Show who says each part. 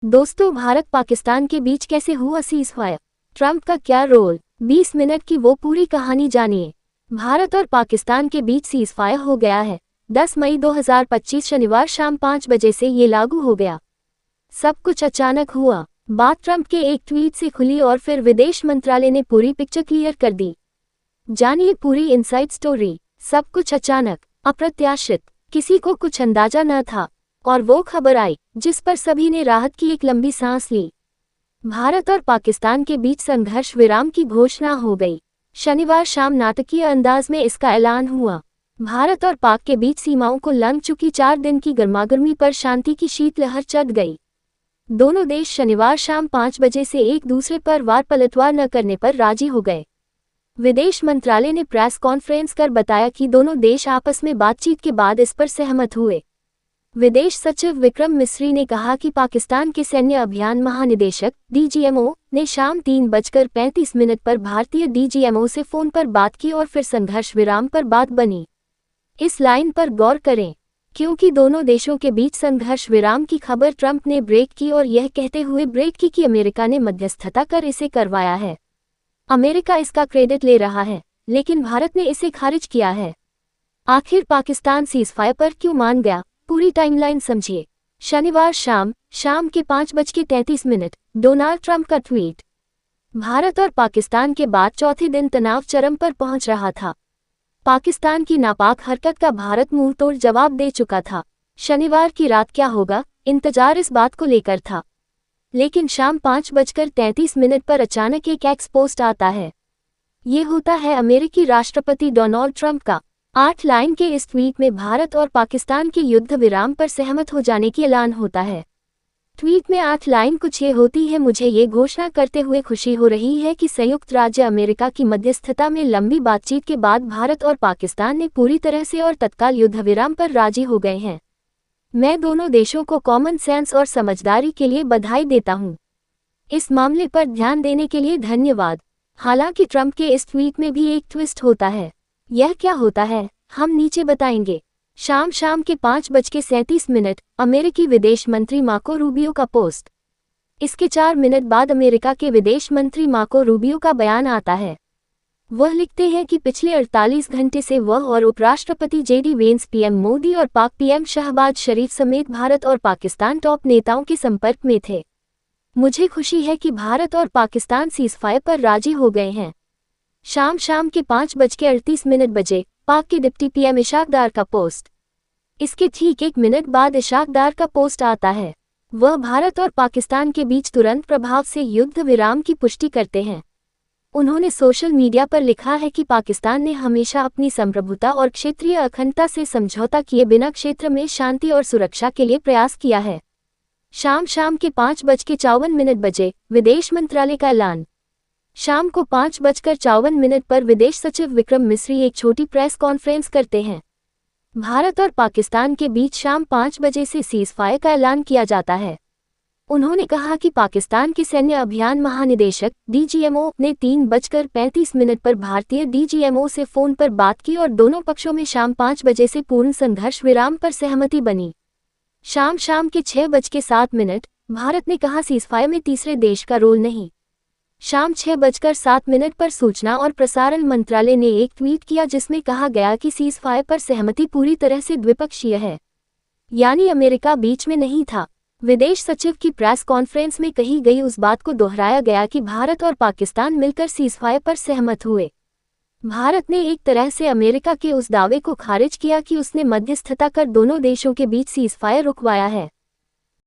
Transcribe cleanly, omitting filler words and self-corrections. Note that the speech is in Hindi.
Speaker 1: दोस्तों, भारत पाकिस्तान के बीच कैसे हुआ सीज़फायर? ट्रंप का क्या रोल? 20 मिनट की वो पूरी कहानी जानिए। भारत और पाकिस्तान के बीच सीज़फायर हो गया है। 10 मई 2025 शनिवार शाम 5 बजे से ये लागू हो गया। सब कुछ अचानक हुआ। बात ट्रंप के एक ट्वीट से खुली और फिर विदेश मंत्रालय ने पूरी पिक्चर क्लियर कर दी। जानिए पूरी इनसाइड स्टोरी। सब कुछ अचानक, अप्रत्याशित, किसी को कुछ अंदाजा न था, और वो खबर आई जिस पर सभी ने राहत की एक लंबी सांस ली। भारत और पाकिस्तान के बीच संघर्ष विराम की घोषणा हो गई। शनिवार शाम नाटकीय अंदाज में इसका ऐलान हुआ। भारत और पाक के बीच सीमाओं को लंघ चुकी 4 दिन की गर्मागर्मी पर शांति की शीतलहर चढ़ गई। दोनों देश शनिवार शाम 5 बजे से एक दूसरे पर वार पलटवार न करने पर राजी हो गए। विदेश मंत्रालय ने प्रेस कॉन्फ्रेंस कर बताया कि दोनों देश आपस में बातचीत के बाद इस पर सहमत हुए। विदेश सचिव विक्रम मिस्री ने कहा कि पाकिस्तान के सैन्य अभियान महानिदेशक (डीजीएमओ) ने शाम 3:35 पर भारतीय डीजीएमओ से फोन पर बात की और फिर संघर्ष विराम पर बात बनी। इस लाइन पर गौर करें, क्योंकि दोनों देशों के बीच संघर्ष विराम की खबर ट्रंप ने ब्रेक की और यह कहते हुए ब्रेक की कि अमेरिका ने मध्यस्थता कर इसे करवाया है। अमेरिका इसका क्रेडिट ले रहा है, लेकिन भारत ने इसे खारिज किया है। आखिर पाकिस्तान सीज़फायर पर क्यों मान गया? पूरी टाइमलाइन समझिए। शनिवार शाम के 5:33 डोनाल्ड ट्रंप का ट्वीट। भारत और पाकिस्तान के बाद चौथे दिन तनाव चरम पर पहुंच रहा था। पाकिस्तान की नापाक हरकत का भारत मुंहतोड़ जवाब दे चुका था। शनिवार की रात क्या होगा, इंतजार इस बात को लेकर था। लेकिन शाम 5:33 पर अचानक एक एक्स पोस्ट आता है। ये होता है अमेरिकी राष्ट्रपति डोनाल्ड ट्रंप का। 8 लाइन के इस ट्वीट में भारत और पाकिस्तान के युद्ध विराम पर सहमत हो जाने की ऐलान होता है। ट्वीट में 8 लाइन कुछ ये होती है: मुझे ये घोषणा करते हुए खुशी हो रही है कि संयुक्त राज्य अमेरिका की मध्यस्थता में लंबी बातचीत के बाद भारत और पाकिस्तान ने पूरी तरह से और तत्काल युद्ध विराम पर राजी हो गए हैं। मैं दोनों देशों को कॉमन सेंस और समझदारी के लिए बधाई देता हूँ। इस मामले पर ध्यान देने के लिए धन्यवाद। हालांकि ट्रंप के इस ट्वीट में भी एक ट्विस्ट होता है। यह क्या होता है, हम नीचे बताएंगे। शाम के 5:37 अमेरिकी विदेश मंत्री मार्को रूबियो का पोस्ट। इसके 4 मिनट बाद अमेरिका के विदेश मंत्री मार्को रूबियो का बयान आता है। वह लिखते हैं कि पिछले 48 घंटे से वह और उपराष्ट्रपति जेडी वेंस, पीएम मोदी और पाक पीएम शहबाज शरीफ समेत भारत और पाकिस्तान टॉप नेताओं के संपर्क में थे। मुझे खुशी है कि भारत और पाकिस्तान सीज़फायर पर राजी हो गए हैं। शाम के 5:38 बजे पाक के डिप्टी पीएम इशाक डार का पोस्ट। इसके ठीक 1 मिनट बाद इशाक डार का पोस्ट आता है। वह भारत और पाकिस्तान के बीच तुरंत प्रभाव से युद्ध विराम की पुष्टि करते हैं। उन्होंने सोशल मीडिया पर लिखा है कि पाकिस्तान ने हमेशा अपनी संप्रभुता और क्षेत्रीय अखंडता से समझौता किए बिना क्षेत्र में शांति और सुरक्षा के लिए प्रयास किया है। शाम के 5:54 बजे विदेश मंत्रालय का ऐलान। शाम को 5:54 पर विदेश सचिव विक्रम मिस्री एक छोटी प्रेस कॉन्फ्रेंस करते हैं। भारत और पाकिस्तान के बीच शाम 5 बजे से सीज़फायर का ऐलान किया जाता है। उन्होंने कहा कि पाकिस्तान के सैन्य अभियान महानिदेशक (डीजीएमओ) ने 3:35 पर भारतीय डीजीएमओ से फोन पर बात की और दोनों पक्षों में शाम 5 बजे से पूर्ण संघर्ष विराम पर सहमति बनी। शाम के 6:07 भारत ने कहा सीज़फायर में तीसरे देश का रोल नहीं। शाम 6:07 पर सूचना और प्रसारण मंत्रालय ने एक ट्वीट किया जिसमें कहा गया कि सीज़फायर पर सहमति पूरी तरह से द्विपक्षीय है, यानी अमेरिका बीच में नहीं था। विदेश सचिव की प्रेस कॉन्फ्रेंस में कही गई उस बात को दोहराया गया कि भारत और पाकिस्तान मिलकर सीज़फायर पर सहमत हुए। भारत ने एक तरह से अमेरिका के उस दावे को खारिज किया कि उसने मध्यस्थता कर दोनों देशों के बीच सीज़फायर रुकवाया है।